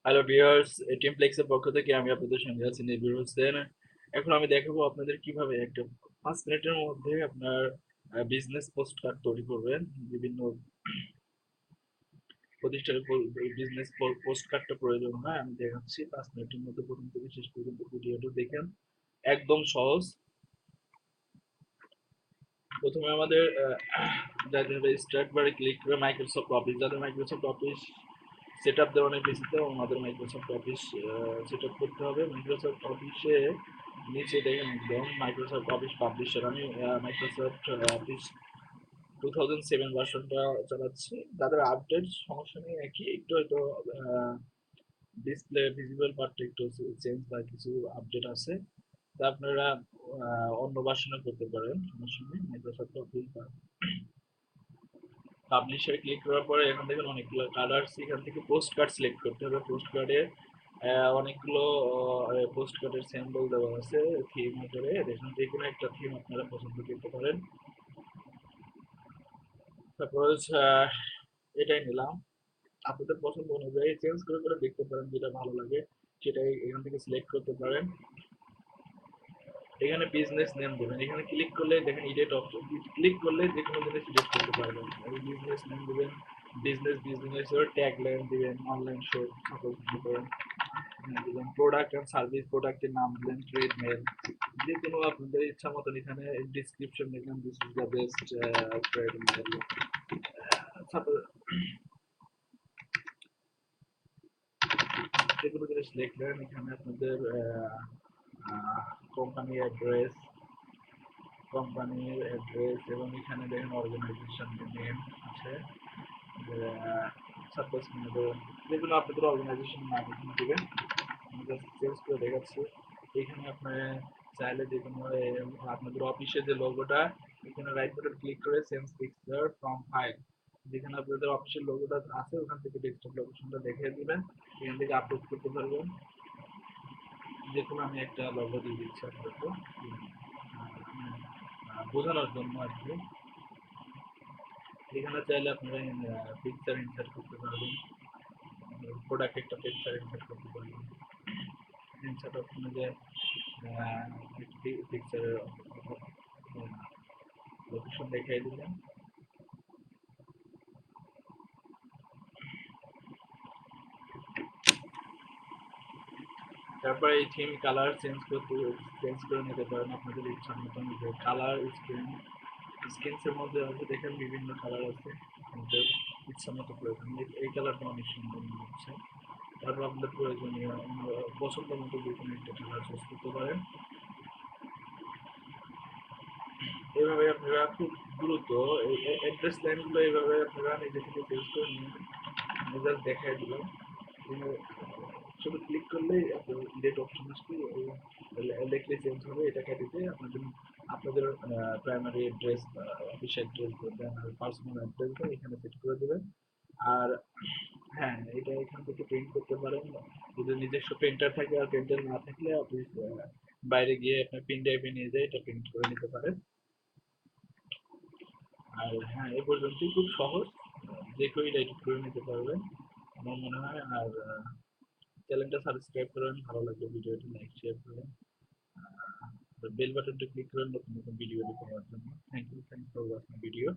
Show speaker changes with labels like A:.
A: Hello viewers, টিমপ্লেক্সের পক্ষ থেকে আমি আপনাদের সঙ্গে আছি নিবিড় হোসেন। এখন আমি দেখাবো আপনাদের কিভাবে একটা 5 মিনিটের মধ্যে আপনার বিজনেস পোস্ট কার্ড তৈরি করবেন। বিভিন্ন প্রতিষ্ঠানের বিজনেস পোস্ট কার্ডটা প্রয়োজন হয়, আমি দেখাচ্ছি 5 মিনিটের মধ্যে প্রথম থেকে শেষ পর্যন্ত ভিডিওটা দেখেন। একদম সহজ। প্রথমে আমাদের যাদের স্টার্ট বারে ক্লিক করে মাইক্রোসফট অফিস, যাদের মাইক্রোসফট অফিস সেট আপ দেওয়া নেই পিসিতে, ওনাদের মাইক্রোসফট অফিস সেট আপ করতে হবে। মাইক্রোসফট অফিসে নিচে দেখেন একদম মাইক্রোসফট অফিস পাবলিশার, আমি মাইক্রোসফট অফিস 2007 ভার্সনটা চালাচ্ছি। যাদের আপডেট সমস্যা নেই, একই একটু হয়তো ডিসপ্লে ভিজিবল পার্টটা একটু চেঞ্জ বা কিছু আপডেট আছে, তা আপনারা অন্য ভার্সনে করতে পারেন, সমস্যা নেই। মাইক্রোসফট অফিস পাবলিশার ক্লিক করার পরে এখান থেকে অনেকগুলো কালার, এখান থেকে পোস্ট কার্ড সিলেক্ট করতে হবে। পোস্ট কার্ডে অনেকগুলো পোস্ট কার্ডের স্যাম্পল দেওয়া আছে থিম আকারে, দেখুন যে কোনো একটা থিম আপনারা পছন্দ করতে পারেন। সাপোজ এটাই নিলাম, আপনাদের পছন্দ অনুযায়ী চেঞ্জ করে করে দেখতে পারেন, যেটা ভালো লাগে সেটাই এখান থেকে সিলেক্ট করতে পারেন। এখানে বিজনেস নেম দেবেন, এখানে ক্লিক করলে দেখেন এডিট অপশন, ক্লিক করলে যে কোনো জিনিস এডিট করতে পারবেন। বিজনেস নেম দেবেন, বিজনেস এর ট্যাগ লাইন দিবেন, অনলাইন শো সাপোজ দিবেন, দিবেন প্রোডাক্ট এন্ড সার্ভিস, প্রোডাক্টের নাম দিলেন, ট্রেড নেম, যে কোনো আপনাদের ইচ্ছা মতন। এখানে ডিসক্রিপশন দেখলাম this is the best trade mail, suppose যে কোনো জিনিস লিখলেন। এখানে আপনাদের কোম্পানি অ্যাড্রেস, এবং এখানে দেখেন অর্গানাইজেশন নেম আছে, সাপোজ যেগুলো আপনাদের অর্গানাইজেশন নাম এখানে দেবেন। আমি জাস্ট চেঞ্জ করে দেখাচ্ছি। এখানে আপনি চাইলে যে কোনো আপনাদের অফিসের যে লোগোটা, এখানে রাইট বাটন ক্লিক করে চেঞ্জ পিকচার ফ্রম ফাইল, যেখানে আপনাদের অফিসের লোগোটা আছে ওখান থেকে ডেস্কটপ লোকেশনটা দেখিয়ে দিবেন, এখান থেকে আপলোড করতে পারবেন। যে কোনো আমি একটা লোগো দিয়ে দিচ্ছি আপনাকে বোঝানোর জন্য আর কি। এখানে চাইলে আপনারা পিকচার ইনসার্ট করতে পারবেন, প্রোডাক্ট একটা পিকচার ইনসার্ট করতে পারবেন। ইনসার্ট অপশনে যে পিকচারের লোকেশন দেখিয়ে দিলেন। তারপরে এই থিম কালার চেঞ্জ করে নিতে পারেন আপনাদের ইচ্ছা মতন। যে কালার স্কিনসের মধ্যে আছে দেখেন বিভিন্ন কালার আছে, আমাদের ইচ্ছা মতো প্রয়োজন। এই কালারটা অনেক সুন্দর মনে হচ্ছে। তারপর আপনাদের প্রয়োজনীয় পছন্দ মতো যে কোনো একটা কালার চুজ করতে পারেন। এইভাবে আপনারা খুব দ্রুত অ্যাড্রেস লাইনগুলো এইভাবে আপনারা নিজে থেকে চেঞ্জ করে নিন। আমি জাস্ট দেখাই দিলাম। শুধু ক্লিক করলেই আপনার ডেট অপশন আসবে, লিখলে চেঞ্জ হবে। এটা কেটে আপনাদের প্রাইমারি অ্যাড্রেস, অফিস অ্যাড্রেস দেন আর পার্সোনাল অ্যাড্রেস দেন, এখানে সেট করে দেবেন। আর হ্যাঁ, এটা এখান থেকে প্রিন্ট করতে পারেন। যদি নিজস্ব প্রিন্টার থাকে, আর প্রিন্টার না থাকলে আপনি বাইরে গিয়ে আপনার প্রিন্ট ড্রাইভে নিয়ে যেয়ে এটা প্রিন্ট করে নিতে পারেন। আর হ্যাঁ, এ পর্যন্তই, খুব সহজ, যে কেউ এটা এডিট করে নিতে পারবেন আমার মনে হয়। আর চ্যানেলটা সাবস্ক্রাইব করেন, ভালো লাগলে ভিডিওটি লাইক শেয়ার করেন, বেল বাটনটা ক্লিক করেন নতুন নতুন ভিডিও পাওয়ার জন্য। Thank you for watching video.